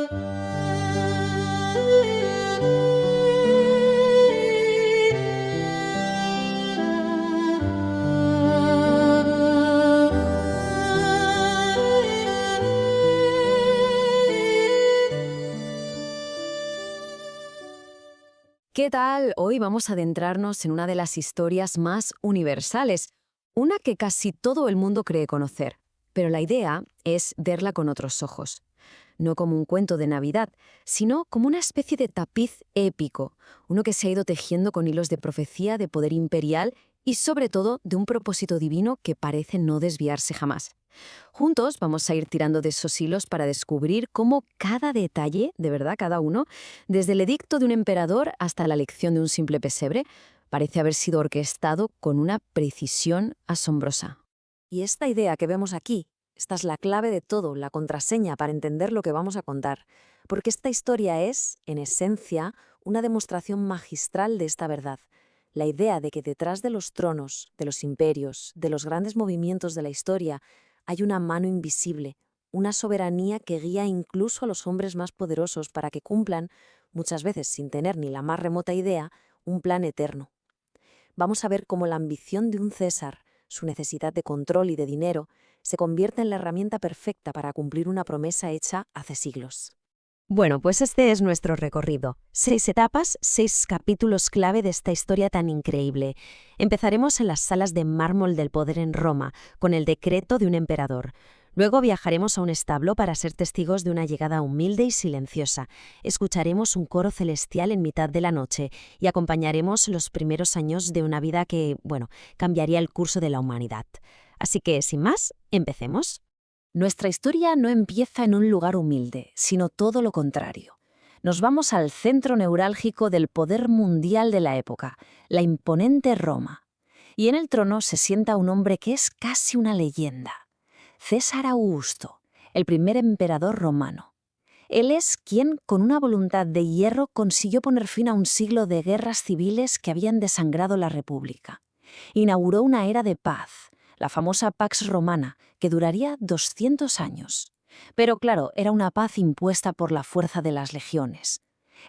¿Qué tal? Hoy vamos a adentrarnos en una de las historias más universales, una que casi todo el mundo cree conocer, pero la idea es verla con otros ojos. No como un cuento de Navidad, sino como una especie de tapiz épico, uno que se ha ido tejiendo con hilos de profecía, de poder imperial y sobre todo de un propósito divino que parece no desviarse jamás. Juntos vamos a ir tirando de esos hilos para descubrir cómo cada detalle, de verdad cada uno, desde el edicto de un emperador hasta la elección de un simple pesebre, parece haber sido orquestado con una precisión asombrosa. Y esta idea que vemos aquí, esta es la clave de todo, la contraseña para entender lo que vamos a contar, porque esta historia es, en esencia, una demostración magistral de esta verdad. La idea de que detrás de los tronos, de los imperios, de los grandes movimientos de la historia, hay una mano invisible, una soberanía que guía incluso a los hombres más poderosos para que cumplan, muchas veces sin tener ni la más remota idea, un plan eterno. Vamos a ver cómo la ambición de un César, su necesidad de control y de dinero, se convierte en la herramienta perfecta para cumplir una promesa hecha hace siglos. Bueno, pues este es nuestro recorrido. 6 etapas, 6 capítulos clave de esta historia tan increíble. Empezaremos en las salas de mármol del poder en Roma, con el decreto de un emperador. Luego viajaremos a un establo para ser testigos de una llegada humilde y silenciosa. Escucharemos un coro celestial en mitad de la noche y acompañaremos los primeros años de una vida que, cambiaría el curso de la humanidad. Así que, sin más, empecemos. Nuestra historia no empieza en un lugar humilde, sino todo lo contrario. Nos vamos al centro neurálgico del poder mundial de la época, la imponente Roma. Y en el trono se sienta un hombre que es casi una leyenda. César Augusto, el primer emperador romano. Él es quien, con una voluntad de hierro, consiguió poner fin a un siglo de guerras civiles que habían desangrado la República. Inauguró una era de paz, la famosa Pax Romana, que duraría 200 años. Pero claro, era una paz impuesta por la fuerza de las legiones.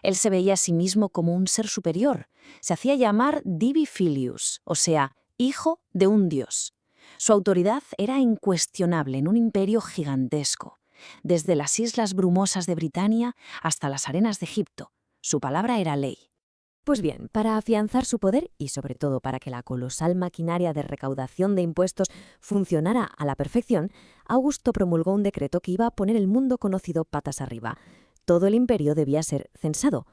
Él se veía a sí mismo como un ser superior. Se hacía llamar Divi Filius, o sea, hijo de un dios. Su autoridad era incuestionable en un imperio gigantesco, desde las islas brumosas de Britania hasta las arenas de Egipto. Su palabra era ley. Pues bien, para afianzar su poder y sobre todo para que la colosal maquinaria de recaudación de impuestos funcionara a la perfección, Augusto promulgó un decreto que iba a poner el mundo conocido patas arriba. Todo el imperio debía ser censado.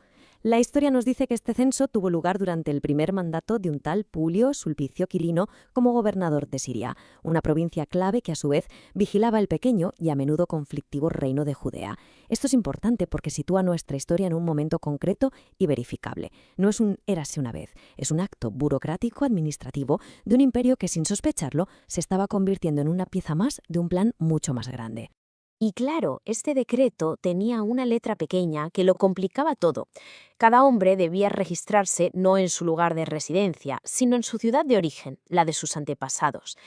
La historia nos dice que este censo tuvo lugar durante el primer mandato de un tal Publio Sulpicio Quirino como gobernador de Siria, una provincia clave que a su vez vigilaba el pequeño y a menudo conflictivo reino de Judea. Esto es importante porque sitúa nuestra historia en un momento concreto y verificable. No es un érase una vez, es un acto burocrático administrativo de un imperio que sin sospecharlo se estaba convirtiendo en una pieza más de un plan mucho más grande. Y claro, este decreto tenía una letra pequeña que lo complicaba todo. Cada hombre debía registrarse no en su lugar de residencia, sino en su ciudad de origen, la de sus antepasados.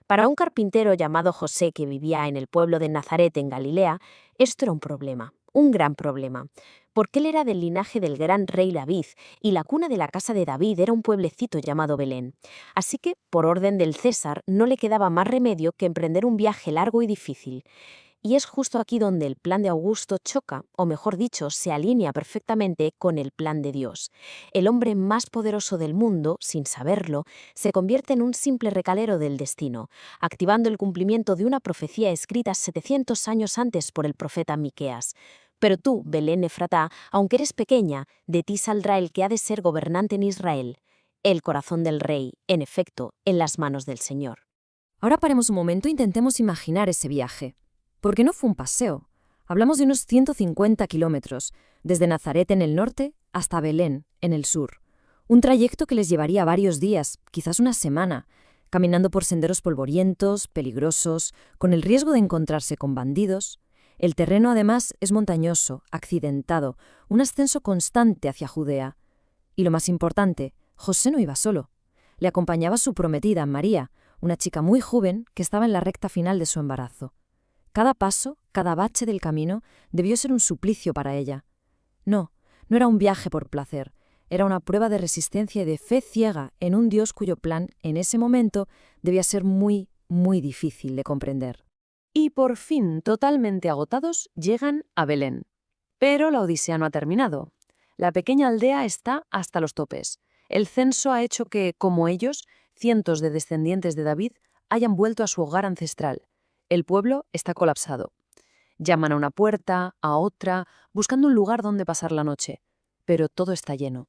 Para un carpintero llamado José que vivía en el pueblo de Nazaret en Galilea, esto era un problema, un gran problema, porque él era del linaje del gran rey David y la cuna de la casa de David era un pueblecito llamado Belén. Así que, por orden del César, no le quedaba más remedio que emprender un viaje largo y difícil. Y es justo aquí donde el plan de Augusto choca, o mejor dicho, se alinea perfectamente con el plan de Dios. El hombre más poderoso del mundo, sin saberlo, se convierte en un simple recalero del destino, activando el cumplimiento de una profecía escrita 700 años antes por el profeta Miqueas. Pero tú, Belén Efratá, aunque eres pequeña, de ti saldrá el que ha de ser gobernante en Israel. El corazón del rey, en efecto, en las manos del Señor. Ahora paremos un momento e intentemos imaginar ese viaje. Porque no fue un paseo. Hablamos de unos 150 kilómetros, desde Nazaret en el norte hasta Belén en el sur. Un trayecto que les llevaría varios días, quizás una semana, caminando por senderos polvorientos, peligrosos, con el riesgo de encontrarse con bandidos. El terreno además es montañoso, accidentado, un ascenso constante hacia Judea. Y lo más importante, José no iba solo. Le acompañaba su prometida, María, una chica muy joven que estaba en la recta final de su embarazo. Cada paso, cada bache del camino, debió ser un suplicio para ella. No, no era un viaje por placer, era una prueba de resistencia y de fe ciega en un Dios cuyo plan, en ese momento, debía ser muy, muy difícil de comprender. Y por fin, totalmente agotados, llegan a Belén. Pero la odisea no ha terminado. La pequeña aldea está hasta los topes. El censo ha hecho que, como ellos, cientos de descendientes de David hayan vuelto a su hogar ancestral. El pueblo está colapsado. Llaman a una puerta, a otra, buscando un lugar donde pasar la noche. Pero todo está lleno.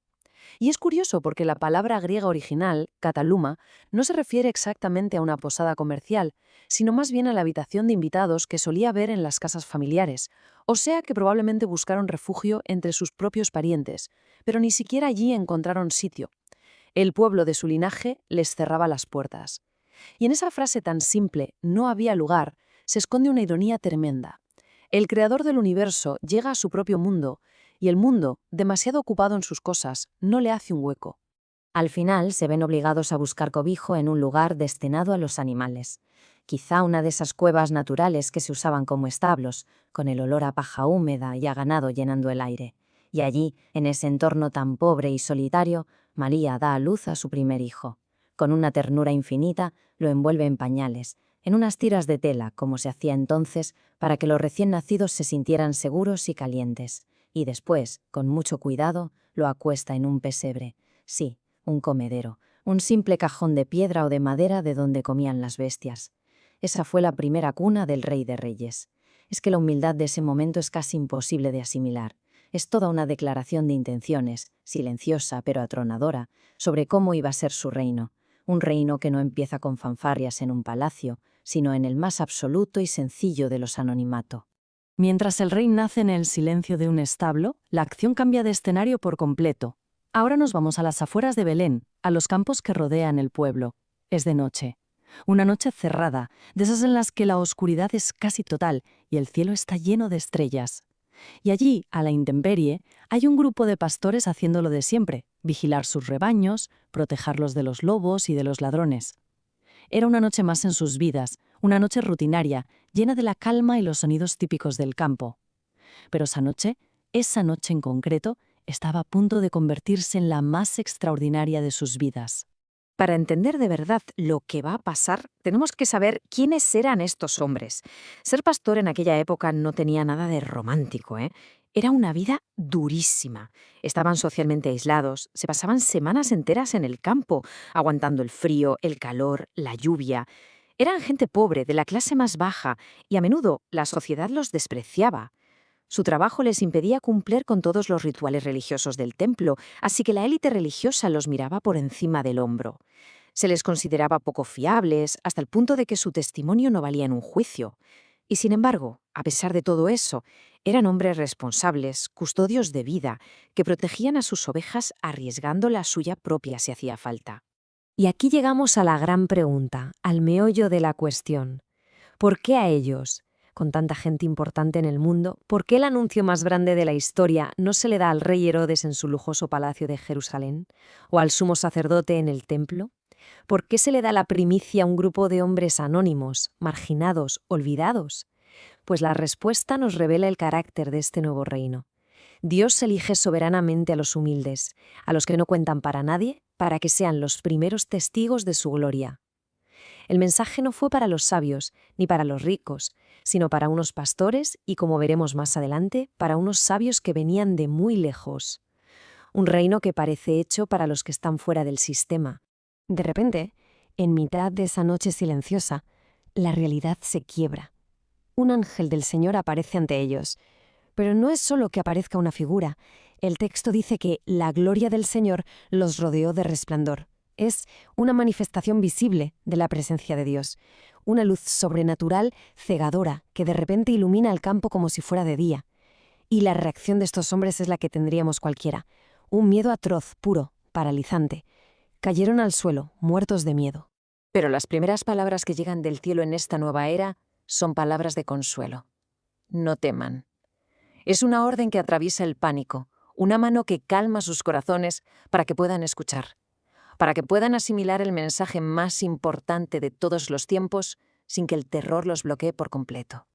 Y es curioso porque la palabra griega original, kataluma, no se refiere exactamente a una posada comercial, sino más bien a la habitación de invitados que solía haber en las casas familiares, o sea que probablemente buscaron refugio entre sus propios parientes, pero ni siquiera allí encontraron sitio. El pueblo de su linaje les cerraba las puertas. Y en esa frase tan simple, no había lugar, se esconde una ironía tremenda. El creador del universo llega a su propio mundo, y el mundo, demasiado ocupado en sus cosas, no le hace un hueco. Al final se ven obligados a buscar cobijo en un lugar destinado a los animales. Quizá una de esas cuevas naturales que se usaban como establos, con el olor a paja húmeda y a ganado llenando el aire. Y allí, en ese entorno tan pobre y solitario, María da a luz a su primer hijo. Con una ternura infinita, lo envuelve en pañales, en unas tiras de tela, como se hacía entonces, para que los recién nacidos se sintieran seguros y calientes. Y después, con mucho cuidado, lo acuesta en un pesebre. Sí, un comedero, un simple cajón de piedra o de madera de donde comían las bestias. Esa fue la primera cuna del Rey de Reyes. Es que la humildad de ese momento es casi imposible de asimilar. Es toda una declaración de intenciones, silenciosa pero atronadora, sobre cómo iba a ser su reino. Un reino que no empieza con fanfarrias en un palacio, sino en el más absoluto y sencillo de los anonimato. Mientras el rey nace en el silencio de un establo, la acción cambia de escenario por completo. Ahora nos vamos a las afueras de Belén, a los campos que rodean el pueblo. Es de noche. Una noche cerrada, de esas en las que la oscuridad es casi total y el cielo está lleno de estrellas. Y allí, a la intemperie, hay un grupo de pastores haciendo lo de siempre, vigilar sus rebaños, protegerlos de los lobos y de los ladrones. Era una noche más en sus vidas, una noche rutinaria, llena de la calma y los sonidos típicos del campo. Pero esa noche en concreto, estaba a punto de convertirse en la más extraordinaria de sus vidas. Para entender de verdad lo que va a pasar, tenemos que saber quiénes eran estos hombres. Ser pastor en aquella época no tenía nada de romántico, ¿eh? Era una vida durísima. Estaban socialmente aislados, se pasaban semanas enteras en el campo, aguantando el frío, el calor, la lluvia. Eran gente pobre, de la clase más baja, y a menudo la sociedad los despreciaba. Su trabajo les impedía cumplir con todos los rituales religiosos del templo, así que la élite religiosa los miraba por encima del hombro. Se les consideraba poco fiables, hasta el punto de que su testimonio no valía en un juicio. Y sin embargo, a pesar de todo eso, eran hombres responsables, custodios de vida, que protegían a sus ovejas arriesgando la suya propia si hacía falta. Y aquí llegamos a la gran pregunta, al meollo de la cuestión. ¿Por qué a ellos? Con tanta gente importante en el mundo, ¿por qué el anuncio más grande de la historia no se le da al rey Herodes en su lujoso palacio de Jerusalén? ¿O al sumo sacerdote en el templo? ¿Por qué se le da la primicia a un grupo de hombres anónimos, marginados, olvidados? Pues la respuesta nos revela el carácter de este nuevo reino. Dios elige soberanamente a los humildes, a los que no cuentan para nadie, para que sean los primeros testigos de su gloria. El mensaje no fue para los sabios, ni para los ricos, sino para unos pastores y, como veremos más adelante, para unos sabios que venían de muy lejos. Un reino que parece hecho para los que están fuera del sistema. De repente, en mitad de esa noche silenciosa, la realidad se quiebra. Un ángel del Señor aparece ante ellos. Pero no es solo que aparezca una figura. El texto dice que la gloria del Señor los rodeó de resplandor. Es una manifestación visible de la presencia de Dios. Una luz sobrenatural, cegadora, que de repente ilumina el campo como si fuera de día. Y la reacción de estos hombres es la que tendríamos cualquiera. Un miedo atroz, puro, paralizante. Cayeron al suelo, muertos de miedo. Pero las primeras palabras que llegan del cielo en esta nueva era son palabras de consuelo. No teman. Es una orden que atraviesa el pánico, una mano que calma sus corazones para que puedan escuchar, para que puedan asimilar el mensaje más importante de todos los tiempos sin que el terror los bloquee por completo.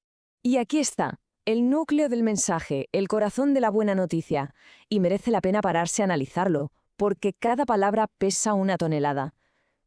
Y aquí está, el núcleo del mensaje, el corazón de la buena noticia. Y merece la pena pararse a analizarlo, porque cada palabra pesa una tonelada.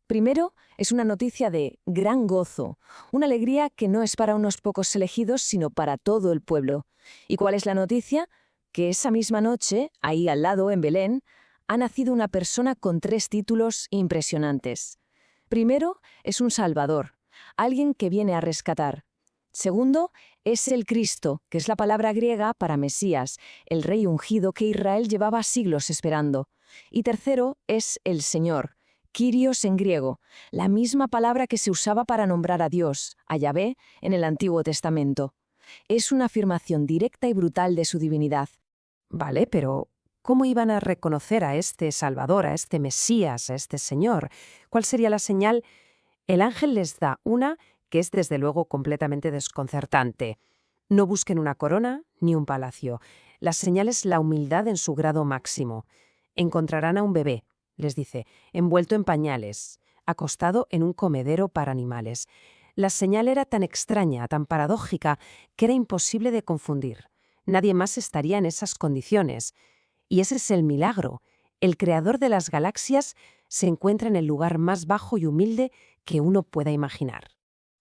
Primero, es una noticia de gran gozo, una alegría que no es para unos pocos elegidos, sino para todo el pueblo. ¿Y cuál es la noticia? Que esa misma noche, ahí al lado, en Belén, ha nacido una persona con 3 títulos impresionantes. Primero, es un Salvador, alguien que viene a rescatar. Segundo, es el Cristo, que es la palabra griega para Mesías, el rey ungido que Israel llevaba siglos esperando. Y tercero, es el Señor, Kyrios en griego, la misma palabra que se usaba para nombrar a Dios, a Yahvé, en el Antiguo Testamento. Es una afirmación directa y brutal de su divinidad. Vale, pero ¿cómo iban a reconocer a este Salvador, a este Mesías, a este Señor? ¿Cuál sería la señal? El ángel les da una que es desde luego completamente desconcertante. No busquen una corona ni un palacio. La señal es la humildad en su grado máximo. Encontrarán a un bebé, les dice, envuelto en pañales, acostado en un comedero para animales. La señal era tan extraña, tan paradójica, que era imposible de confundir. Nadie más estaría en esas condiciones. Y ese es el milagro. El creador de las galaxias se encuentra en el lugar más bajo y humilde que uno pueda imaginar.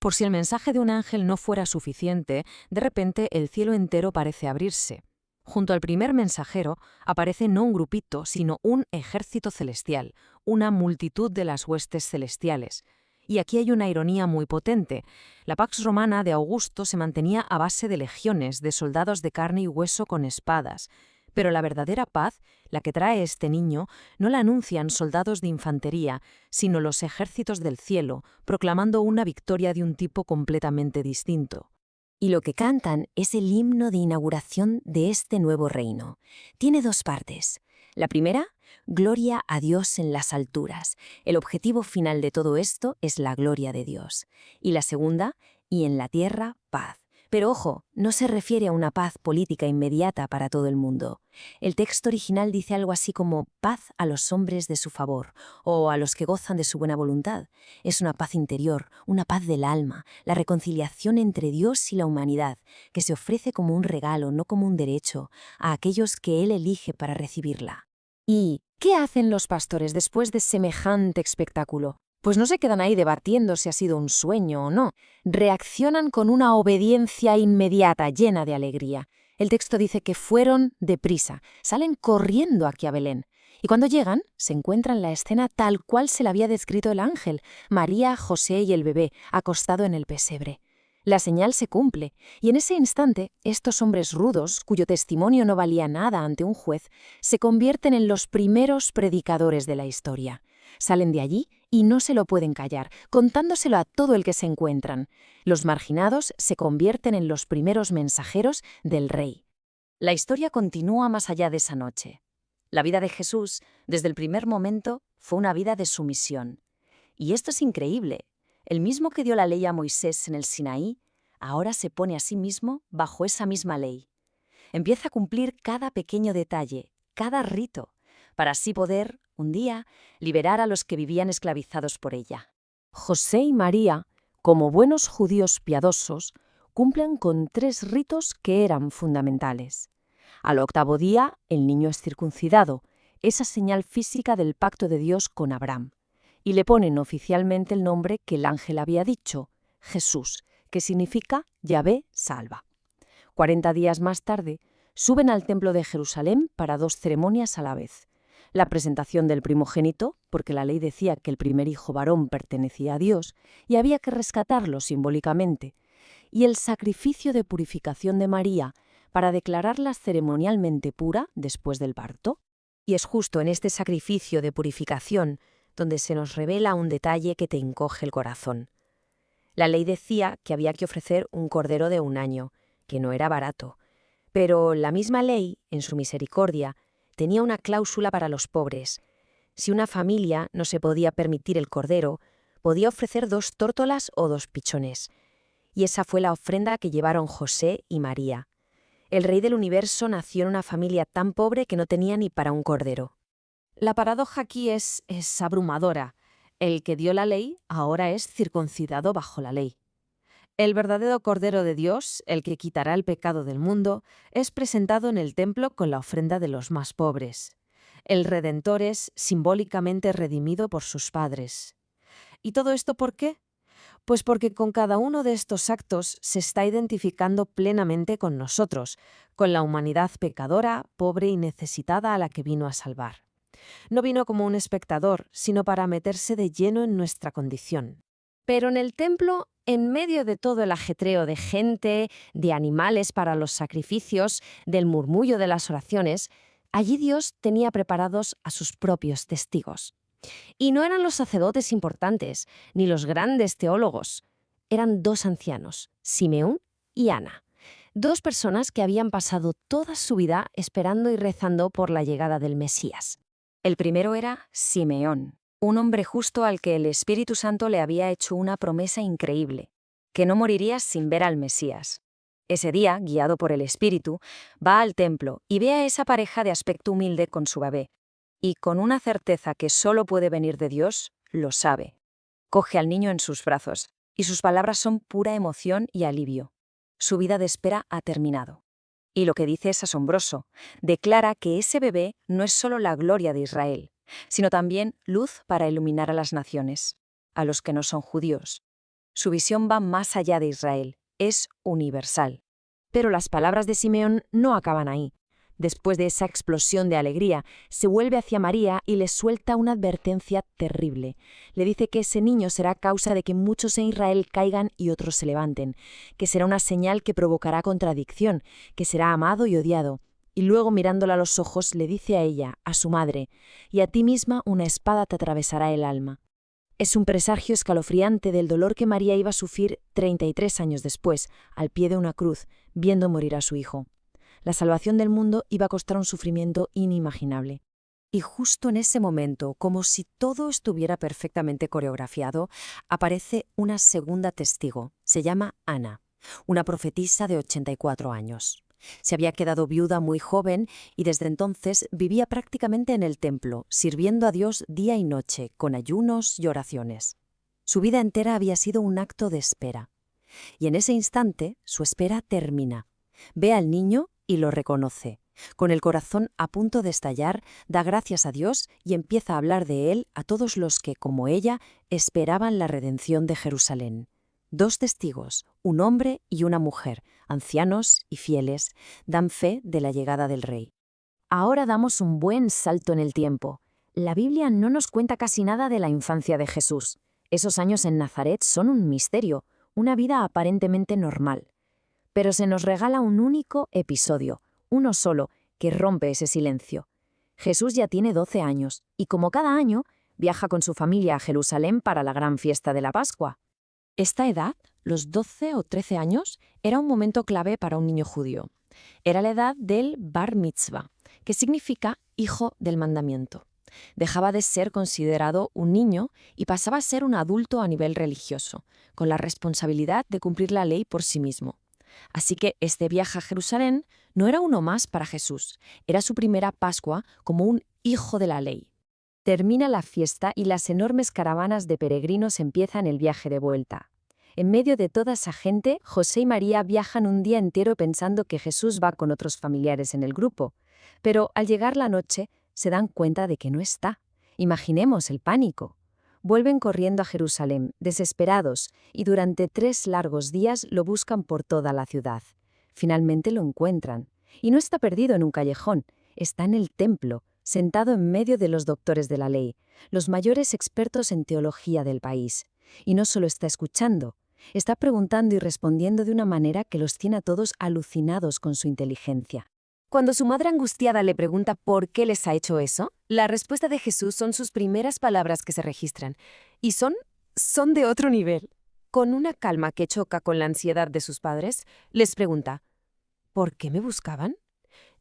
Por si el mensaje de un ángel no fuera suficiente, de repente el cielo entero parece abrirse. Junto al primer mensajero aparece no un grupito, sino un ejército celestial, una multitud de las huestes celestiales. Y aquí hay una ironía muy potente. La Pax Romana de Augusto se mantenía a base de legiones, de soldados de carne y hueso con espadas. Pero la verdadera paz, la que trae este niño, no la anuncian soldados de infantería, sino los ejércitos del cielo, proclamando una victoria de un tipo completamente distinto. Y lo que cantan es el himno de inauguración de este nuevo reino. Tiene 2 partes. La primera, gloria a Dios en las alturas. El objetivo final de todo esto es la gloria de Dios. Y la segunda, y en la tierra, paz. Pero ojo, no se refiere a una paz política inmediata para todo el mundo. El texto original dice algo así como paz a los hombres de su favor o a los que gozan de su buena voluntad. Es una paz interior, una paz del alma, la reconciliación entre Dios y la humanidad, que se ofrece como un regalo, no como un derecho, a aquellos que Él elige para recibirla. ¿Y qué hacen los pastores después de semejante espectáculo? Pues no se quedan ahí debatiendo si ha sido un sueño o no. Reaccionan con una obediencia inmediata, llena de alegría. El texto dice que fueron deprisa, salen corriendo aquí a Belén. Y cuando llegan, se encuentran la escena tal cual se la había descrito el ángel, María, José y el bebé, acostado en el pesebre. La señal se cumple, y en ese instante, estos hombres rudos, cuyo testimonio no valía nada ante un juez, se convierten en los primeros predicadores de la historia. Salen de allí y no se lo pueden callar, contándoselo a todo el que se encuentran. Los marginados se convierten en los primeros mensajeros del rey. La historia continúa más allá de esa noche. La vida de Jesús, desde el primer momento, fue una vida de sumisión. Y esto es increíble. El mismo que dio la ley a Moisés en el Sinaí, ahora se pone a sí mismo bajo esa misma ley. Empieza a cumplir cada pequeño detalle, cada rito, para así poder, un día, liberar a los que vivían esclavizados por ella. José y María, como buenos judíos piadosos, cumplen con 3 ritos que eran fundamentales. Al 8º día, el niño es circuncidado, esa señal física del pacto de Dios con Abraham, y le ponen oficialmente el nombre que el ángel había dicho, Jesús, que significa Yahvé salva. 40 días más tarde, suben al templo de Jerusalén para 2 ceremonias a la vez. La presentación del primogénito, porque la ley decía que el primer hijo varón pertenecía a Dios y había que rescatarlo simbólicamente, y el sacrificio de purificación de María para declararla ceremonialmente pura después del parto. Y es justo en este sacrificio de purificación donde se nos revela un detalle que te encoge el corazón. La ley decía que había que ofrecer un cordero de 1 año, que no era barato, pero la misma ley, en su misericordia, tenía una cláusula para los pobres. Si una familia no se podía permitir el cordero, podía ofrecer 2 tórtolas o 2 pichones. Y esa fue la ofrenda que llevaron José y María. El rey del universo nació en una familia tan pobre que no tenía ni para un cordero. La paradoja aquí es abrumadora. El que dio la ley ahora es circuncidado bajo la ley. El verdadero Cordero de Dios, el que quitará el pecado del mundo, es presentado en el templo con la ofrenda de los más pobres. El Redentor es simbólicamente redimido por sus padres. ¿Y todo esto por qué? Pues porque con cada uno de estos actos se está identificando plenamente con nosotros, con la humanidad pecadora, pobre y necesitada a la que vino a salvar. No vino como un espectador, sino para meterse de lleno en nuestra condición. Pero en el templo, en medio de todo el ajetreo de gente, de animales para los sacrificios, del murmullo de las oraciones, allí Dios tenía preparados a sus propios testigos. Y no eran los sacerdotes importantes, ni los grandes teólogos. Eran dos ancianos, Simeón y Ana. Dos personas que habían pasado toda su vida esperando y rezando por la llegada del Mesías. El primero era Simeón, un hombre justo al que el Espíritu Santo le había hecho una promesa increíble, que no moriría sin ver al Mesías. Ese día, guiado por el Espíritu, va al templo y ve a esa pareja de aspecto humilde con su bebé. Y con una certeza que solo puede venir de Dios, lo sabe. Coge al niño en sus brazos, y sus palabras son pura emoción y alivio. Su vida de espera ha terminado. Y lo que dice es asombroso. Declara que ese bebé no es solo la gloria de Israel, sino también luz para iluminar a las naciones, a los que no son judíos. Su visión va más allá de Israel, es universal. Pero las palabras de Simeón no acaban ahí. Después de esa explosión de alegría, se vuelve hacia María y le suelta una advertencia terrible. Le dice que ese niño será causa de que muchos en Israel caigan y otros se levanten, que será una señal que provocará contradicción, que será amado y odiado. Y luego, mirándola a los ojos, le dice a ella, a su madre, «Y a ti misma una espada te atravesará el alma». Es un presagio escalofriante del dolor que María iba a sufrir 33 años después, al pie de una cruz, viendo morir a su hijo. La salvación del mundo iba a costar un sufrimiento inimaginable. Y justo en ese momento, como si todo estuviera perfectamente coreografiado, aparece una segunda testigo. Se llama Ana, una profetisa de 84 años. Se había quedado viuda muy joven y desde entonces vivía prácticamente en el templo, sirviendo a Dios día y noche, con ayunos y oraciones. Su vida entera había sido un acto de espera. Y en ese instante, su espera termina. Ve al niño y lo reconoce. Con el corazón a punto de estallar, da gracias a Dios y empieza a hablar de él a todos los que, como ella, esperaban la redención de Jerusalén. Dos testigos, un hombre y una mujer, ancianos y fieles, dan fe de la llegada del Rey. Ahora damos un buen salto en el tiempo. La Biblia no nos cuenta casi nada de la infancia de Jesús. Esos años en Nazaret son un misterio, una vida aparentemente normal. Pero se nos regala un único episodio, uno solo, que rompe ese silencio. Jesús ya tiene 12 años y, como cada año, viaja con su familia a Jerusalén para la gran fiesta de la Pascua. Esta edad, los 12 o 13 años, era un momento clave para un niño judío. Era la edad del Bar Mitzvah, que significa hijo del mandamiento. Dejaba de ser considerado un niño y pasaba a ser un adulto a nivel religioso, con la responsabilidad de cumplir la ley por sí mismo. Así que este viaje a Jerusalén no era uno más para Jesús, era su primera Pascua como un hijo de la ley. Termina la fiesta y las enormes caravanas de peregrinos empiezan el viaje de vuelta. En medio de toda esa gente, José y María viajan un día entero pensando que Jesús va con otros familiares en el grupo. Pero al llegar la noche, se dan cuenta de que no está. Imaginemos el pánico. Vuelven corriendo a Jerusalén, desesperados, y durante 3 largos días lo buscan por toda la ciudad. Finalmente lo encuentran. Y no está perdido en un callejón, está en el templo, sentado en medio de los doctores de la ley, los mayores expertos en teología del país. Y no solo está escuchando, está preguntando y respondiendo de una manera que los tiene a todos alucinados con su inteligencia. Cuando su madre angustiada le pregunta por qué les ha hecho eso, la respuesta de Jesús son sus primeras palabras que se registran. Y son de otro nivel. Con una calma que choca con la ansiedad de sus padres, les pregunta, ¿por qué me buscaban?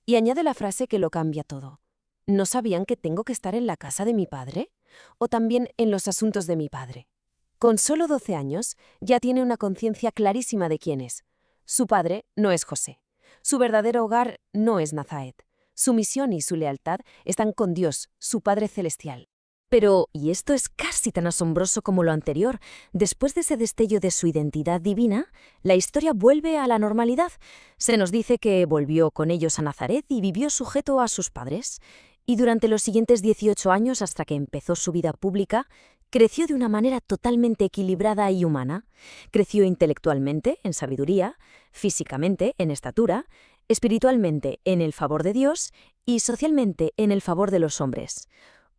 Y añade la frase que lo cambia todo. ¿No sabían que tengo que estar en la casa de mi padre? ¿O también en los asuntos de mi padre? Con solo 12 años, ya tiene una conciencia clarísima de quién es. Su padre no es José. Su verdadero hogar no es Nazaret. Su misión y su lealtad están con Dios, su Padre Celestial. Pero, y esto es casi tan asombroso como lo anterior, después de ese destello de su identidad divina, la historia vuelve a la normalidad. Se nos dice que volvió con ellos a Nazaret y vivió sujeto a sus padres. Y durante los siguientes 18 años, hasta que empezó su vida pública, creció de una manera totalmente equilibrada y humana. Creció intelectualmente, en sabiduría, físicamente, en estatura, espiritualmente, en el favor de Dios y socialmente, en el favor de los hombres.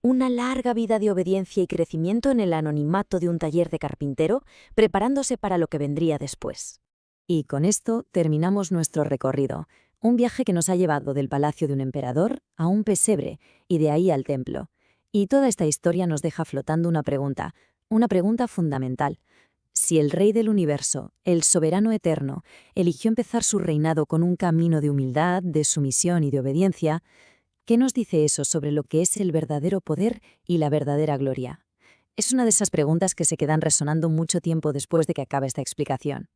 Una larga vida de obediencia y crecimiento en el anonimato de un taller de carpintero, preparándose para lo que vendría después. Y con esto terminamos nuestro recorrido, un viaje que nos ha llevado del palacio de un emperador a un pesebre y de ahí al templo. Y toda esta historia nos deja flotando una pregunta fundamental. Si el Rey del Universo, el Soberano Eterno, eligió empezar su reinado con un camino de humildad, de sumisión y de obediencia, ¿qué nos dice eso sobre lo que es el verdadero poder y la verdadera gloria? Es una de esas preguntas que se quedan resonando mucho tiempo después de que acabe esta explicación.